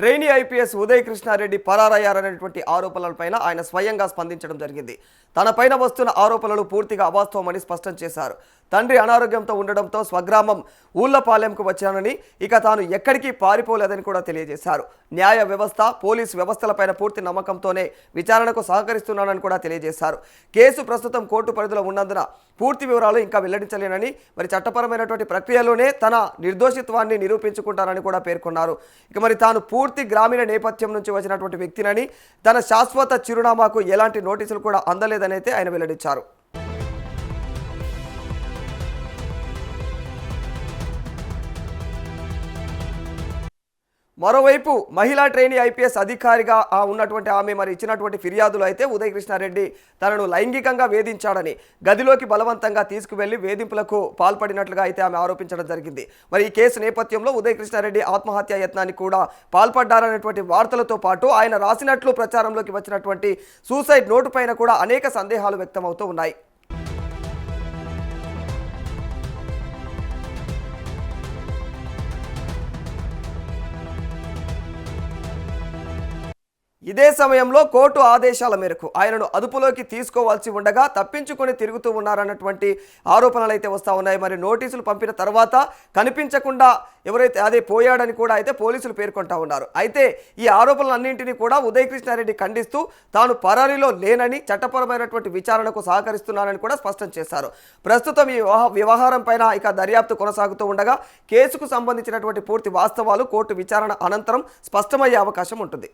Trainee IPS Uday Krishna Reddy పరారయ్యారనేటువంటి ఆరోపణలపైన ఆయన స్వయంగా స్పందించడం జరిగింది. తనపైన వస్తున్న ఆరోపణలు పూర్తిగా అవాస్తవమని స్పష్టం చేశారు. తండ్రి అనారోగ్యంతో ఉండడంతో స్వగ్రామం ఊళ్లపాలెంకు వచ్చానని, ఇక తాను ఎక్కడికి పారిపోలేదని కూడా తెలియజేశారు. న్యాయ వ్యవస్థ, పోలీసు వ్యవస్థలపైన పూర్తి నమ్మకంతోనే విచారణకు సహకరిస్తున్నానని కూడా తెలియజేశారు. కేసు ప్రస్తుతం కోర్టు పరిధిలో ఉన్నందున పూర్తి వివరాలు ఇంకా వెల్లడించలేనని, మరి చట్టపరమైనటువంటి ప్రక్రియలోనే తన నిర్దోషిత్వాన్ని నిరూపించుకుంటారని కూడా పేర్కొన్నారు. ఇక మరి తాను పూర్తి గ్రామీణ నేపథ్యం నుంచి వచ్చినటువంటి వ్యక్తినని, తన శాశ్వత చిరునామాకు ఎలాంటి నోటీసులు కూడా అందలేదని అయితే ఆయన వెల్లడించారు. మరోవైపు మహిళా ట్రైనీ ఐపీఎస్ అధికారిగా ఉన్నటువంటి ఆమె మరి ఇచ్చినటువంటి ఫిర్యాదులు అయితే ఉదయ్ కృష్ణారెడ్డి తనను లైంగికంగా వేధించాడని, గదిలోకి బలవంతంగా తీసుకువెళ్లి వేధింపులకు పాల్పడినట్లుగా అయితే ఆమె ఆరోపించడం జరిగింది. మరి ఈ కేసు నేపథ్యంలో ఉదయ్ కృష్ణారెడ్డి ఆత్మహత్యా యత్నానికి కూడా పాల్పడ్డారనేటువంటి వార్తలతో పాటు ఆయన రాసినట్లు ప్రచారంలోకి వచ్చినటువంటి సూసైడ్ నోటు పైన కూడా అనేక సందేహాలు వ్యక్తమవుతూ ఉన్నాయి. ఇదే సమయంలో కోర్టు ఆదేశాల మేరకు ఆయనను అదుపులోకి తీసుకోవాల్సి ఉండగా తప్పించుకొని తిరుగుతూ ఉన్నారన్నటువంటి ఆరోపణలు అయితే వస్తూ ఉన్నాయి. మరి నోటీసులు పంపిన తర్వాత కనిపించకుండా ఎవరైతే అదే పోయాడని కూడా అయితే పోలీసులు పేర్కొంటా ఉన్నారు. అయితే ఈ ఆరోపణలన్నింటినీ కూడా ఉదయ్ కృష్ణారెడ్డి ఖండిస్తూ తాను పరారీలో లేనని, చట్టపరమైనటువంటి విచారణకు సహకరిస్తున్నానని కూడా స్పష్టం చేశారు. ప్రస్తుతం ఈ వ్యవహారం పైన ఇక దర్యాప్తు కొనసాగుతూ ఉండగా కేసుకు సంబంధించినటువంటి పూర్తి వాస్తవాలు కోర్టు విచారణ అనంతరం స్పష్టమయ్యే అవకాశం ఉంటుంది.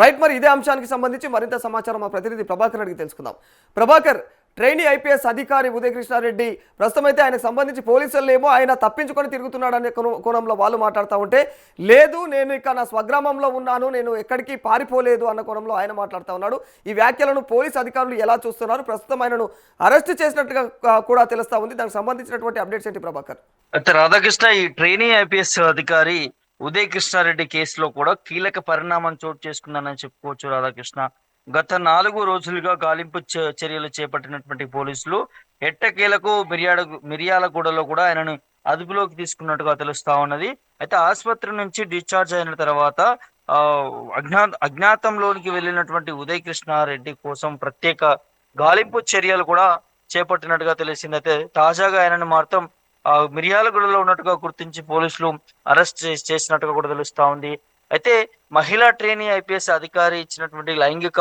రైట్, మరి ఇదే అంశానికి సంబంధించి మరింత సమాచారం మా ప్రతినిధి ప్రభాకర్ అడిగి తెలుసుకుందాం. ప్రభాకర్, ట్రైనీ ఐపీఎస్ అధికారి ఉదయ్ కృష్ణారెడ్డి ప్రస్తుతం అయితే ఆయనకు సంబంధించి పోలీసులు ఏమో ఆయన తప్పించుకొని తిరుగుతున్నాడనే కోణంలో వాళ్ళు మాట్లాడుతూ ఉంటే, లేదు నేను ఇక నా స్వగ్రామంలో ఉన్నాను, నేను ఎక్కడికి పారిపోలేదు అన్న కోణంలో ఆయన మాట్లాడుతూ ఉన్నాడు. ఈ వ్యాఖ్యలను పోలీసు అధికారులు ఎలా చూస్తున్నారు? ప్రస్తుతం ఆయనను అరెస్ట్ చేసినట్టుగా కూడా తెలుస్తా ఉంది. దానికి సంబంధించినటువంటి అప్డేట్స్ ఏంటి ప్రభాకర్? అయితే రాధాకృష్ణ, ఈ ట్రైనీ ఐపీఎస్ అధికారి ఉదయ్ కృష్ణారెడ్డి కేసులో కూడా కీలక పరిణామం చోటు చేసుకుందని చెప్పుకోవచ్చు. రాధాకృష్ణ, గత 4 రోజులుగా గాలింపు చర్యలు చేపట్టినటువంటి పోలీసులు ఎట్టకేలకు మిర్యాలగూడలో కూడా ఆయనను అదుపులోకి తీసుకున్నట్టుగా తెలుస్తా ఉన్నది. అయితే ఆసుపత్రి నుంచి డిశ్చార్జ్ అయిన తర్వాత అజ్ఞాతంలోనికి వెళ్ళినటువంటి ఉదయ్ కృష్ణారెడ్డి కోసం ప్రత్యేక గాలింపు చర్యలు కూడా చేపట్టినట్టుగా తెలిసింది. అయితే తాజాగా ఆయనను మాత్రం మిర్యాలగూడలో ఉన్నట్టుగా గుర్తించి పోలీసులు అరెస్ట్ చేసినట్టుగా కూడా తెలుస్తా ఉంది. అయితే మహిళా ట్రైనీ ఐపీఎస్ అధికారి ఇచ్చినటువంటి లైంగిక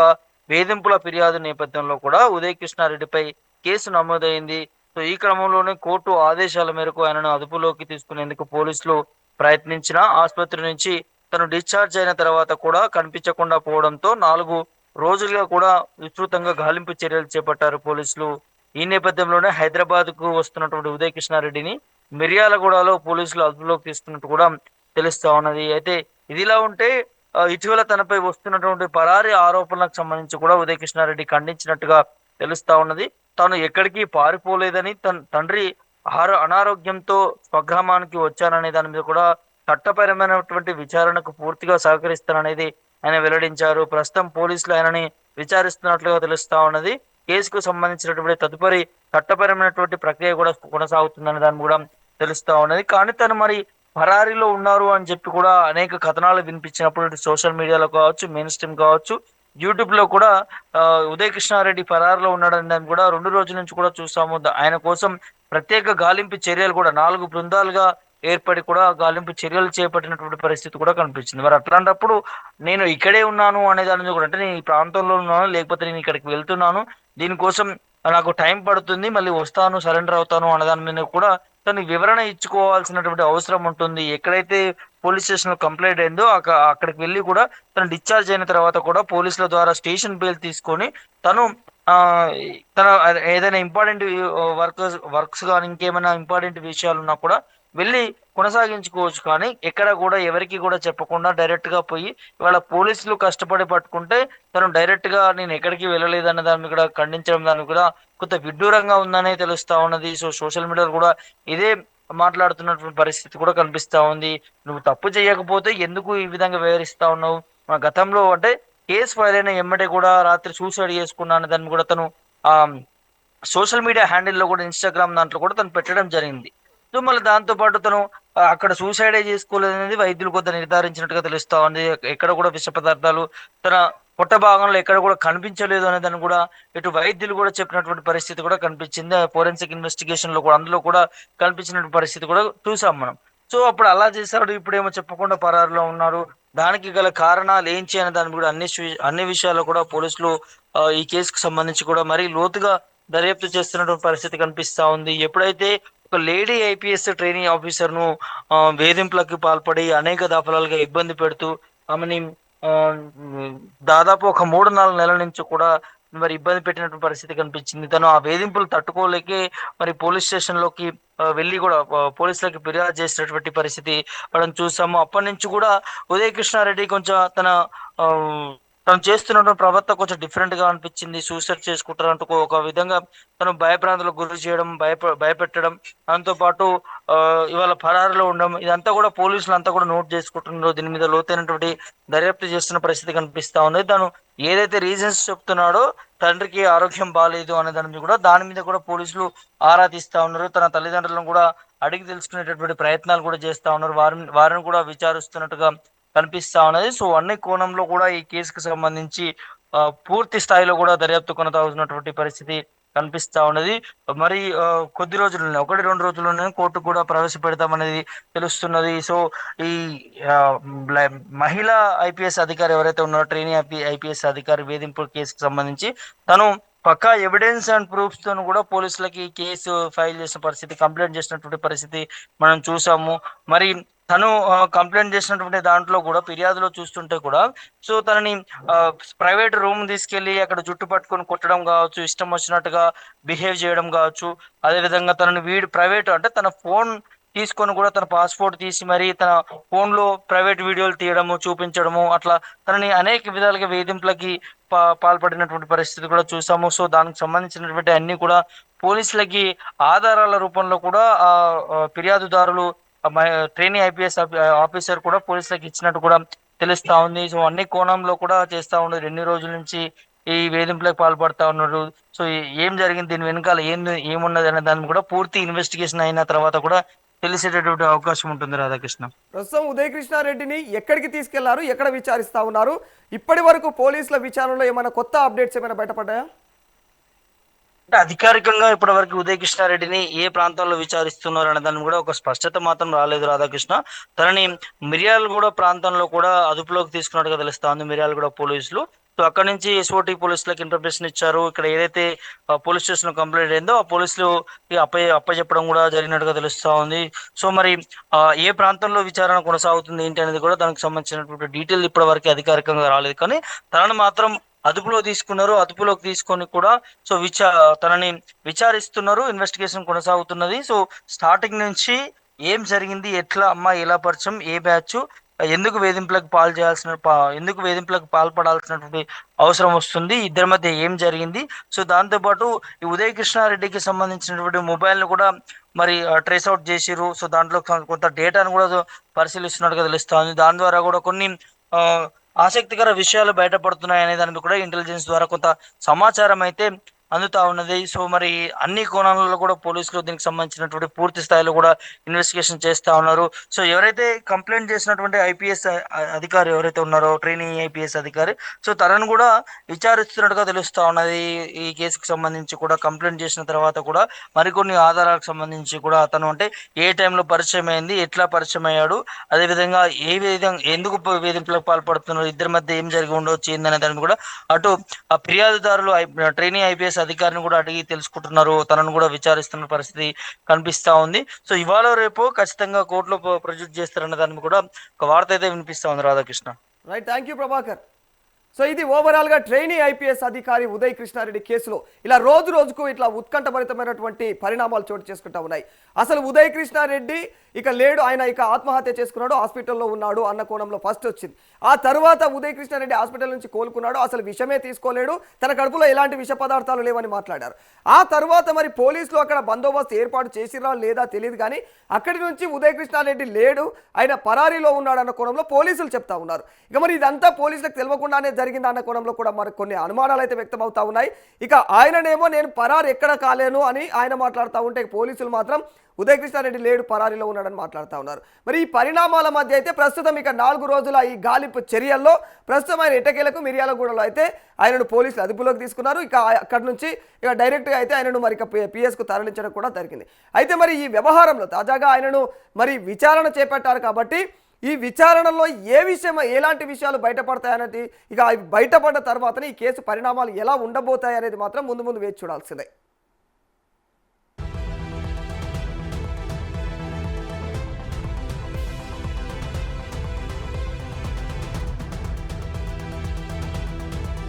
వేధింపుల ఫిర్యాదు నేపథ్యంలో కూడా ఉదయ్ కృష్ణారెడ్డిపై కేసు నమోదైంది. సో ఈ క్రమంలోనే కోర్టు ఆదేశాల మేరకు ఆయనను అదుపులోకి తీసుకునేందుకు పోలీసులు ప్రయత్నించిన ఆసుపత్రి నుంచి తను డిశ్చార్జ్ అయిన తర్వాత కూడా కనిపించకుండా పోవడంతో 4 రోజులుగా కూడా విస్తృతంగా గాలింపు చర్యలు చేపట్టారు పోలీసులు. ఈ నేపథ్యంలోనే హైదరాబాద్ కు వస్తున్నటువంటి ఉదయ్ కృష్ణారెడ్డిని మిర్యాలగూడలో పోలీసులు అదుపులోకి తీసుకున్నట్టు కూడా తెలుస్తా ఉన్నది. అయితే ఇదిలా ఉంటే ఇటీవల తనపై వస్తున్నటువంటి పరారీ ఆరోపణలకు సంబంధించి కూడా ఉదయ్ కృష్ణారెడ్డి ఖండించినట్టుగా తెలుస్తా ఉన్నది. తాను ఎక్కడికి పారిపోలేదని, తండ్రి అనారోగ్యంతో స్వగ్రామానికి వచ్చాననే దాని మీద కూడా చట్టపరమైనటువంటి విచారణకు పూర్తిగా సహకరిస్తాననేది ఆయన వెల్లడించారు. ప్రస్తుతం పోలీసులు ఆయనని విచారిస్తున్నట్లుగా తెలుస్తా ఉన్నది. కేసుకు సంబంధించినటువంటి తదుపరి చట్టపరమైనటువంటి ప్రక్రియ కూడా కొనసాగుతుందనే దాన్ని కూడా తెలుస్తా ఉన్నది. కానీ తను మరి పరారీలో ఉన్నారు అని చెప్పి కూడా అనేక కథనాలు వినిపించినప్పుడు సోషల్ మీడియాలో కావచ్చు, మెయిన్ స్ట్రీమ్ కావచ్చు, యూట్యూబ్ లో కూడా ఉదయ్ కృష్ణారెడ్డి పరారీలో ఉన్నాడని దాన్ని కూడా 2 రోజుల నుంచి కూడా చూసాము. ఆయన కోసం ప్రత్యేక గాలింపు చర్యలు కూడా 4 బృందాలుగా ఏర్పడి కూడా గాలింపు చర్యలు చేపట్టినటువంటి పరిస్థితి కూడా కనిపించింది. మరి అట్లాంటప్పుడు నేను ఇక్కడే ఉన్నాను అనే దాని మీద కూడా, అంటే నేను ఈ ప్రాంతంలో ఉన్నాను, లేకపోతే నేను ఇక్కడికి వెళ్తున్నాను, దీనికోసం నాకు టైం పడుతుంది, మళ్ళీ వస్తాను, సరెండర్ అవుతాను అనే దాని మీద కూడా తను వివరణ ఇచ్చుకోవాల్సినటువంటి అవసరం ఉంటుంది. ఎక్కడైతే పోలీస్ స్టేషన్ లో కంప్లైంట్ అయిందో అక్కడికి వెళ్ళి కూడా తను డిశ్చార్జ్ అయిన తర్వాత కూడా పోలీసుల ద్వారా స్టేషన్ బెయిల్ తీసుకొని తను తన ఏదైనా ఇంపార్టెంట్ వర్క్స్ కానీ ఇంకేమైనా ఇంపార్టెంట్ విషయాలు ఉన్నా కూడా వెళ్ళి కొనసాగించుకోవచ్చు. కానీ ఎక్కడ కూడా ఎవరికి కూడా చెప్పకుండా డైరెక్ట్ గా పోయి ఇవాళ పోలీసులు కష్టపడి పట్టుకుంటే తను డైరెక్ట్ గా నేను ఎక్కడికి వెళ్ళలేదన్న దాన్ని కూడా ఖండించడం దానికి కూడా కొంత విడ్డూరంగా ఉందనే తెలుస్తా ఉన్నది. సో సోషల్ మీడియాలో కూడా ఇదే మాట్లాడుతున్నటువంటి పరిస్థితి కూడా కనిపిస్తా ఉంది. నువ్వు తప్పు చేయకపోతే ఎందుకు ఈ విధంగా వివరిస్తా ఉన్నావు? గతంలో అంటే కేసు ఫైల్ అయిన ఎమ్మటే కూడా రాత్రి సూసైడ్ చేసుకున్నాను దాన్ని కూడా తను సోషల్ మీడియా హ్యాండిల్లో కూడా ఇన్స్టాగ్రామ్ దాంట్లో కూడా తను పెట్టడం జరిగింది. సో మళ్ళీ దాంతో పాటు తను అక్కడ సూసైడే చేసుకోలేదనేది వైద్యులు కొంత నిర్ధారించినట్టుగా తెలుస్తా ఉంది. ఎక్కడ కూడా విష పదార్థాలు తన పొట్ట భాగంలో ఎక్కడ కూడా కనిపించలేదు అనేదాన్ని కూడా ఇటు వైద్యులు కూడా చెప్పినటువంటి పరిస్థితి కూడా కనిపించింది. ఫోరెన్సిక్ ఇన్వెస్టిగేషన్ లో కూడా అందులో కూడా కనిపించినటువంటి పరిస్థితి కూడా చూసాం మనం. సో అప్పుడు అలా చేశాడు, ఇప్పుడేమో చెప్పకుండా పరారులో ఉన్నారు. దానికి గల కారణాలు ఏంటి అనే దాని కూడా అన్ని విషయాల్లో కూడా పోలీసులు ఈ కేసుకు సంబంధించి కూడా మరీ లోతుగా దర్యాప్తు చేస్తున్నటువంటి పరిస్థితి కనిపిస్తా ఉంది. ఎప్పుడైతే ఒక లేడీ ఐపీఎస్ ట్రైనింగ్ ఆఫీసర్ ను వేధింపులకు పాల్పడి అనేక దఫాలుగా ఇబ్బంది పెడుతూ ఆమెని ఆ, దాదాపు ఒక 3-4 నెలల నుంచి కూడా మరి ఇబ్బంది పెట్టినటువంటి పరిస్థితి కనిపించింది. తను ఆ వేధింపులు తట్టుకోలేకే మరి పోలీస్ స్టేషన్ లోకి వెళ్ళి కూడా పోలీసులకి ఫిర్యాదు చేసినటువంటి పరిస్థితి మనం చూసాము. అప్పటి నుంచి కూడా ఉదయ్ కృష్ణారెడ్డి కొంచెం ఆ, తను చేస్తున్న ప్రవర్తన కొంచెం డిఫరెంట్ గా అనిపించింది. సూసైడ్ చేసుకుంటారంటూ ఒక విధంగా తను భయభ్రాంతులకు గురి చేయడం, భయపెట్టడం, దాంతో పాటు ఇవాళ పరారులో ఉండడం, ఇదంతా కూడా పోలీసులు అంతా కూడా నోట్ చేసుకుంటున్నారు. దీని మీద లోతైనటువంటి దర్యాప్తు చేస్తున్న పరిస్థితి కనిపిస్తా ఉంది. తను ఏదైతే రీజన్స్ చెప్తున్నాడో తండ్రికి ఆరోగ్యం బాగాలేదు అనే దాని మీద కూడా పోలీసులు ఆరా తీస్తా ఉన్నారు. తన తల్లిదండ్రులను కూడా అడిగి తెలుసుకునేటటువంటి ప్రయత్నాలు కూడా చేస్తా ఉన్నారు. వారిని కూడా విచారిస్తున్నట్టుగా కనిపిస్తా ఉన్నది. సో అన్ని కోణంలో కూడా ఈ కేసుకు సంబంధించి పూర్తి స్థాయిలో కూడా దర్యాప్తు కొనసాగుతున్నటువంటి పరిస్థితి కనిపిస్తా ఉన్నది. మరి కొద్ది రోజుల్లోనే 1-2 రోజుల్లోనే కోర్టు కూడా ప్రవేశపెడతామనేది తెలుస్తున్నది. సో ఈ ఆ, మహిళా ఐపీఎస్ అధికారి ఎవరైతే ఉన్నారో ట్రైనీ ఐపీఎస్ అధికారి వేధింపు కేసుకు సంబంధించి తను పక్కా ఎవిడెన్స్ అండ్ ప్రూఫ్స్ తోను కూడా పోలీసులకి కేసు ఫైల్ చేసిన పరిస్థితి, కంప్లైంట్ చేసినటువంటి పరిస్థితి మనం చూసాము. మరి తను కంప్లైంట్ చేసినటువంటి దాంట్లో కూడా ఫిర్యాదులో చూస్తుంటే కూడా సో తనని ప్రైవేట్ రూమ్ తీసుకెళ్లి అక్కడ జుట్టు పట్టుకొని కొట్టడం కావచ్చు, ఇష్టం వచ్చినట్టుగా బిహేవ్ చేయడం కావచ్చు, అదేవిధంగా తనని ప్రైవేట్ అంటే తన ఫోన్ తీసుకొని కూడా తన పాస్పోర్ట్ తీసి మరి తన ఫోన్ లో ప్రైవేట్ వీడియోలు తీయడము, చూపించడము, అట్లా తనని అనేక విధాలుగా వేధింపులకి పాల్పడినటువంటి పరిస్థితి కూడా చూసాము. సో దానికి సంబంధించినటువంటి అన్ని కూడా పోలీసులకి ఆధారాల రూపంలో కూడా ఫిర్యాదుదారులు ట్రైనీ ఐపీఎస్ ఆఫీసర్ కూడా పోలీసులకు ఇచ్చినట్టు కూడా తెలుస్తా ఉంది. సో అన్ని కోణంలో కూడా చేస్తా ఉన్నారు. 2 రోజుల నుంచి ఈ వేధింపులకు పాల్పడతా ఉన్నారు. సో ఏం జరిగింది, దీని వెనకాల ఏమున్నది అనే దాన్ని కూడా పూర్తి ఇన్వెస్టిగేషన్ అయిన తర్వాత కూడా తెలిసేటటువంటి అవకాశం ఉంటుంది. రాధాకృష్ణ, ప్రస్తుతం ఉదయ్ కృష్ణారెడ్డిని ఎక్కడికి తీసుకెళ్లారు, ఎక్కడ విచారిస్తా ఉన్నారు? ఇప్పటి వరకు పోలీసుల విచారణలో ఏమైనా కొత్త అప్డేట్స్ ఏమైనా బయటపడ్డాయా? అంటే అధికారికంగా ఇప్పటి వరకు ఉదయ్ కృష్ణారెడ్డిని ఏ ప్రాంతంలో విచారిస్తున్నారు అనే దాన్ని కూడా ఒక స్పష్టత మాత్రం రాలేదు రాధాకృష్ణ. తనని మిర్యాలగూడ ప్రాంతంలో కూడా అదుపులోకి తీసుకున్నట్టుగా తెలుస్తా ఉంది మిర్యాలగూడ పోలీసులు. సో అక్కడ నుంచి ఎస్ఓటి పోలీసులకు ఇన్ఫర్మేషన్ ఇచ్చారు. ఇక్కడ ఏదైతే పోలీస్ స్టేషన్ కంప్లైంట్ అయిందో ఆ పోలీసులు అప్పచెప్పడం కూడా జరిగినట్టుగా తెలుస్తా ఉంది. సో మరి ఏ ప్రాంతంలో విచారణ కొనసాగుతుంది ఏంటి అనేది కూడా దానికి సంబంధించినటువంటి డీటెయిల్ ఇప్పటి వరకు అధికారికంగా రాలేదు. కానీ తనను మాత్రం అదుపులో తీసుకున్నారు. అదుపులోకి తీసుకొని కూడా సో తనని విచారిస్తున్నారు. ఇన్వెస్టిగేషన్ కొనసాగుతున్నది. సో స్టార్టింగ్ నుంచి ఏం జరిగింది, ఎట్లా అమ్మాయి ఎలా పరిచయం, ఏ బ్యాచ్, ఎందుకు వేధింపులకు ఎందుకు వేధింపులకు పాల్పడాల్సినటువంటి అవసరం వస్తుంది, ఇద్దరి మధ్య ఏం జరిగింది. సో దాంతోపాటు ఈ ఉదయ్ కృష్ణారెడ్డికి సంబంధించినటువంటి మొబైల్ ను కూడా మరి ట్రేస్ అవుట్ చేసిరు. సో దాంట్లో కొంత డేటాను కూడా పరిశీలిస్తున్నట్టుగా తెలుస్తుంది. దాని ద్వారా కూడా కొన్ని ఆ ఆసక్తికర విషయాలు బయటపడుతున్నాయి అనే దాని మీద కూడా ఇంటెలిజెన్స్ ద్వారా కొంత సమాచారం అయితే అందుతా ఉన్నది. సో మరి అన్ని కోణాలలో కూడా పోలీసులు దీనికి సంబంధించినటువంటి పూర్తి స్థాయిలో కూడా ఇన్వెస్టిగేషన్ చేస్తా ఉన్నారు. సో ఎవరైతే కంప్లైంట్ చేసినటువంటి ఐపీఎస్ అధికారి ఎవరైతే ఉన్నారో ట్రైనింగ్ ఐపీఎస్ అధికారి, సో తనను కూడా విచారిస్తున్నట్టుగా తెలుస్తా ఉన్నది. ఈ కేసుకు సంబంధించి కూడా కంప్లైంట్ చేసిన తర్వాత కూడా మరికొన్ని ఆధారాలకు సంబంధించి కూడా అతను అంటే ఏ టైంలో పరిచయం అయింది, ఎట్లా పరిచయం అయ్యాడు, అదేవిధంగా ఏ విధంగా ఎందుకు వేధింపులకు పాల్పడుతున్నారు, ఇద్దరి మధ్య ఏం జరిగి ఉండవచ్చు ఏందనే దాన్ని కూడా అటు ఆ ఫిర్యాదుదారులు ట్రైనింగ్ ఐపీఎస్ అధికారిని కూడా అడిగి తెలుసుకుంటున్నారు. తనను కూడా విచారిస్తున్న పరిస్థితి కనిపిస్తా ఉంది. సో ఇవాళ రేపు ఖచ్చితంగా కోర్టులో ప్రొడ్యూస్ చేస్తారన్న దాన్ని కూడా ఒక వార్త అయితే వినిపిస్తా ఉంది. Radhakrishna, right, thank you Prabhakar. So ఇది ఓవరాల్గా ట్రైనీ ఐపీఎస్ అధికారి ఉదయ్ కృష్ణారెడ్డి కేసులో ఇలా రోజు రోజుకు ఇట్లా ఉత్కంఠభరితమైనటువంటి పరిణామాలు చోటు చేసుకుంటా ఉన్నాయి. అసలు ఉదయ్ కృష్ణారెడ్డి ఇక లేడు, ఆయన ఇక ఆత్మహత్య చేసుకున్నాడు, హాస్పిటల్లో ఉన్నాడు అన్న కోణంలో ఫస్ట్ వచ్చింది. ఆ తర్వాత ఉదయ్ కృష్ణారెడ్డి హాస్పిటల్ నుంచి కోలుకున్నాడు, అసలు విషమే తీసుకోలేడు, తన కడుపులో ఎలాంటి విష పదార్థాలు లేవని మాట్లాడారు. ఆ తర్వాత మరి పోలీసులు అక్కడ బందోబస్తు ఏర్పాటు చేసిరా లేదా తెలియదు, కానీ అక్కడి నుంచి ఉదయ్ కృష్ణారెడ్డి లేడు, ఆయన పరారీలో ఉన్నాడు అన్న కోణంలో పోలీసులు చెప్తా ఉన్నారు. ఇక మరి ఇదంతా పోలీసులకు తెలియకుండానే జరిగిందా అన్న కోణంలో కూడా మరి కొన్ని అనుమానాలు అయితే వ్యక్తం అవుతా ఉన్నాయి. ఇక ఆయననేమో నేను పరారు ఎక్కడ కాలేను అని ఆయన మాట్లాడుతూ ఉంటే పోలీసులు మాత్రం ఉదయ్ కృష్ణారెడ్డి లేడు, పరారీలో ఉన్నాడని మాట్లాడుతూ ఉన్నారు. మరి ఈ పరిణామాల మధ్య అయితే ప్రస్తుతం ఇక 4 రోజుల ఈ గాలింపు చర్యల్లో ప్రస్తుతం ఆయన ఎట్టకేలకు మిర్యాలగూడలో అయితే ఆయనను పోలీసులు అదుపులోకి తీసుకున్నారు. ఇక అక్కడి నుంచి ఇక డైరెక్ట్గా అయితే ఆయనను మరి పిఎస్కు తరలించడం కూడా జరిగింది. అయితే మరి ఈ వ్యవహారంలో తాజాగా ఆయనను మరి విచారణ చేపట్టారు కాబట్టి ఈ విచారణలో ఎలాంటి విషయాలు బయటపడతాయనేది ఇక బయటపడ్డ తర్వాతనే ఈ కేసు పరిణామాలు ఎలా ఉండబోతాయి అనేది మాత్రం ముందు వేచి చూడాల్సిందే.